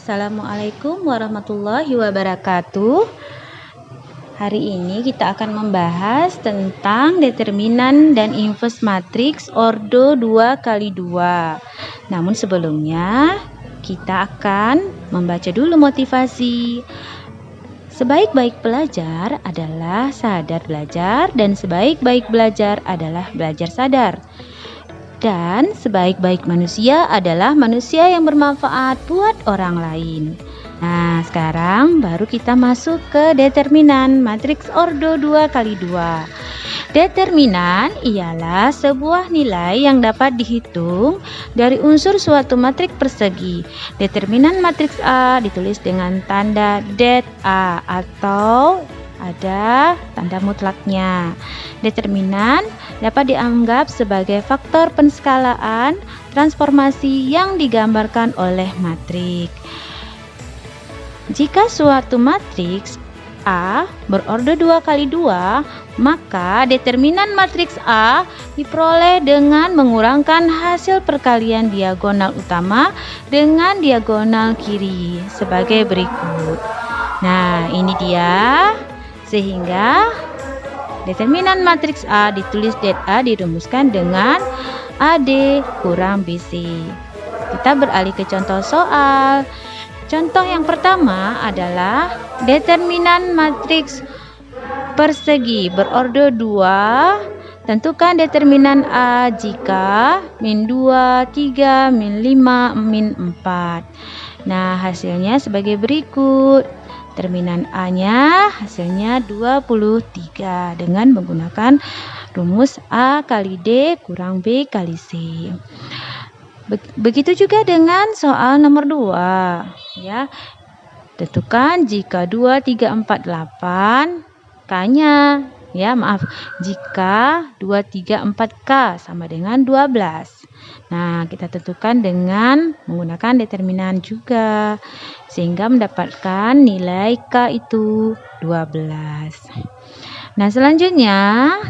Assalamualaikum warahmatullahi wabarakatuh. Hari ini kita akan membahas tentang determinan dan inverse matriks ordo 2x2. Namun sebelumnya kita akan membaca dulu motivasi. Sebaik-baik pelajar adalah sadar belajar, dan sebaik-baik belajar adalah belajar sadar. Dan sebaik-baik manusia adalah manusia yang bermanfaat buat orang lain. Nah, sekarang baru kita masuk ke determinan matriks ordo 2x2. Determinan ialah sebuah nilai yang dapat dihitung dari unsur suatu matriks persegi. Determinan matriks A ditulis dengan tanda det A atau ada tanda mutlaknya. Determinan dapat dianggap sebagai faktor penskalaan transformasi yang digambarkan oleh matriks. Jika suatu matriks A berordo 2x2, maka determinan matriks A diperoleh dengan mengurangkan hasil perkalian diagonal utama dengan diagonal kiri sebagai berikut. Nah, ini dia. Sehingga determinan matriks A ditulis det A dirumuskan dengan AD kurang BC. Kita beralih ke contoh soal. Contoh yang pertama adalah determinan matriks persegi berordo 2. Tentukan determinan A jika min 2, 3, min 5, min 4. Nah, hasilnya sebagai berikut. Determinan A-nya hasilnya 23 dengan menggunakan rumus A kali D kurang B kali C. Begitu juga dengan soal nomor 2, ya. Tentukan jika 2, 3, 4, 8 K-nya, ya maaf, jika 2, 3, 4K sama dengan 12. Nah, kita tentukan dengan menggunakan determinan juga, sehingga mendapatkan nilai K itu 12. Nah, selanjutnya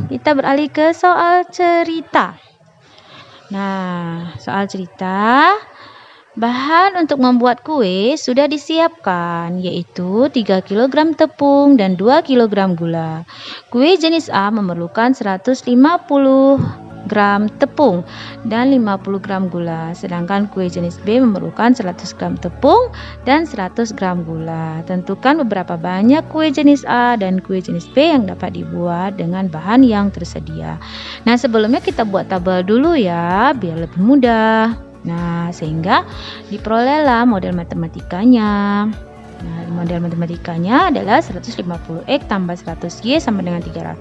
kita beralih ke soal cerita. Nah, soal cerita, bahan untuk membuat kue sudah disiapkan, yaitu 3 kg tepung dan 2 kg gula. Kue jenis A memerlukan 150 gram tepung dan 50 gram gula, sedangkan kue jenis B memerlukan 100 gram tepung dan 100 gram gula. Tentukan beberapa banyak kue jenis A dan kue jenis B yang dapat dibuat dengan bahan yang tersedia. Nah, sebelumnya kita buat tabel dulu ya, biar lebih mudah. Nah, sehingga diperolehlah model matematikanya. Nah, model matematikanya adalah 150X tambah 100Y sama dengan 3000.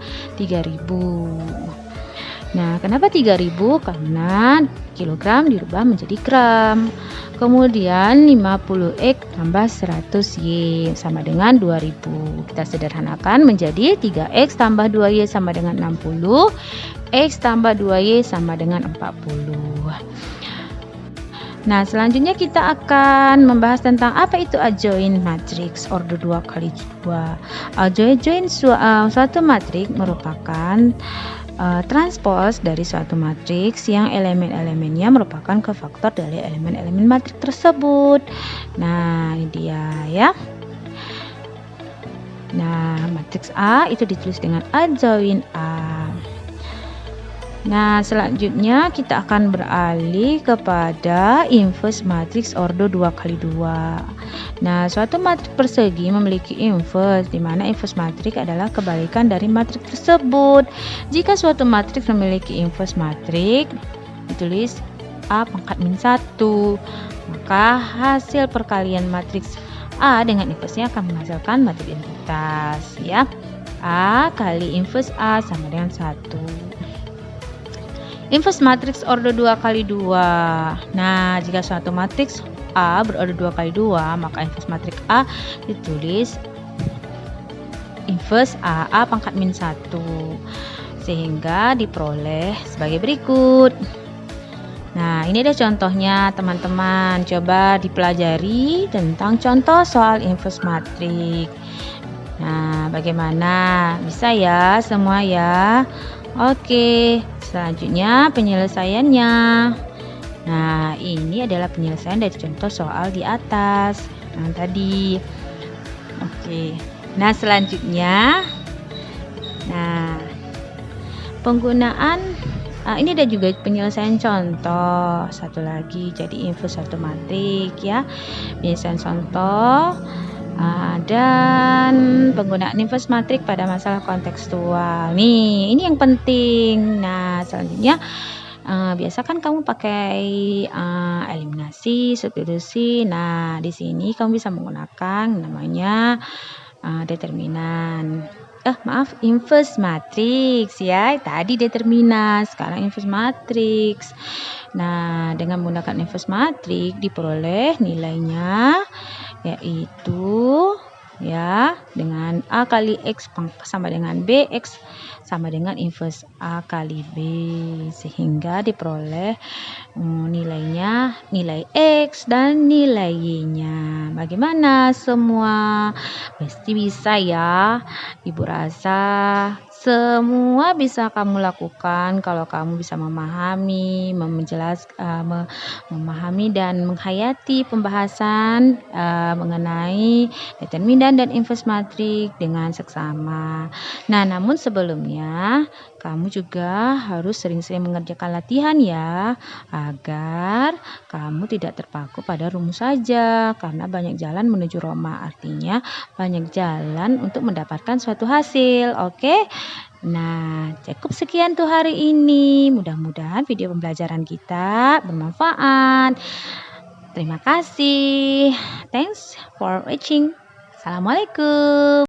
Nah, kenapa 3000? Karena kilogram dirubah menjadi gram. Kemudian 50X tambah 100Y sama dengan 2000. Kita sederhanakan menjadi 3X tambah 2Y sama dengan 60. X tambah 2Y sama dengan 40. Nah, selanjutnya kita akan membahas tentang apa itu adjoint matriks ordo 2x2. Adjoint suatu matriks merupakan transpose dari suatu matriks yang elemen-elemennya merupakan kofaktor dari elemen-elemen matriks tersebut. Nah, ini dia ya. Nah, matriks A itu ditulis dengan adjoint A. Nah, selanjutnya kita akan beralih kepada inverse matriks ordo 2x2. Nah, suatu matriks persegi memiliki inverse, di mana inverse matriks adalah kebalikan dari matriks tersebut. Jika suatu matriks memiliki inverse matriks, ditulis A pangkat min 1, maka hasil perkalian matriks A dengan inverse-nya akan menghasilkan matriks identitas, ya. A kali inverse A sama dengan 1. Inverse matriks ordo 2x2. Nah, jika suatu matriks A berordo 2x2, maka inverse matriks A ditulis inverse A pangkat min 1, sehingga diperoleh sebagai berikut. Nah, ini ada contohnya teman-teman. Coba dipelajari tentang contoh soal inverse matriks. Nah, bagaimana? Bisa ya semua ya? Oke, selanjutnya penyelesaiannya. Nah, ini adalah penyelesaian dari contoh soal di atas. tadi. Oke. Nah, selanjutnya penggunaan ini ada juga penyelesaian contoh. Satu lagi, jadi infus satu matrik ya. Penyelesaian contoh dan penggunaan infus matrik pada masalah kontekstual. Nih, ini yang penting. Nah, selanjutnya biasa kan kamu pakai eliminasi, substitusi. Nah, di sini kamu bisa menggunakan namanya determinan. Inverse matrix ya. Tadi determinan, sekarang inverse matrix. Nah, dengan menggunakan inverse matrix diperoleh nilainya yaitu ya dengan A kali X sama dengan B, X sama dengan inverse A kali B, sehingga diperoleh nilainya nilai X dan nilai Y-nya. Bagaimana semua? Pasti bisa ya. Ibu rasa semua bisa kamu lakukan kalau kamu bisa memahami, memahami dan menghayati pembahasan mengenai determinan dan inverse matrix dengan seksama. Nah, namun sebelumnya kamu juga harus sering-sering mengerjakan latihan ya, agar kamu tidak terpaku pada rumus saja, karena banyak jalan menuju Roma, artinya banyak jalan untuk mendapatkan suatu hasil. Oke? Nah, cukup sekian tuh hari ini. Mudah-mudahan video pembelajaran kita bermanfaat. Terima kasih. Thanks for watching. Assalamualaikum.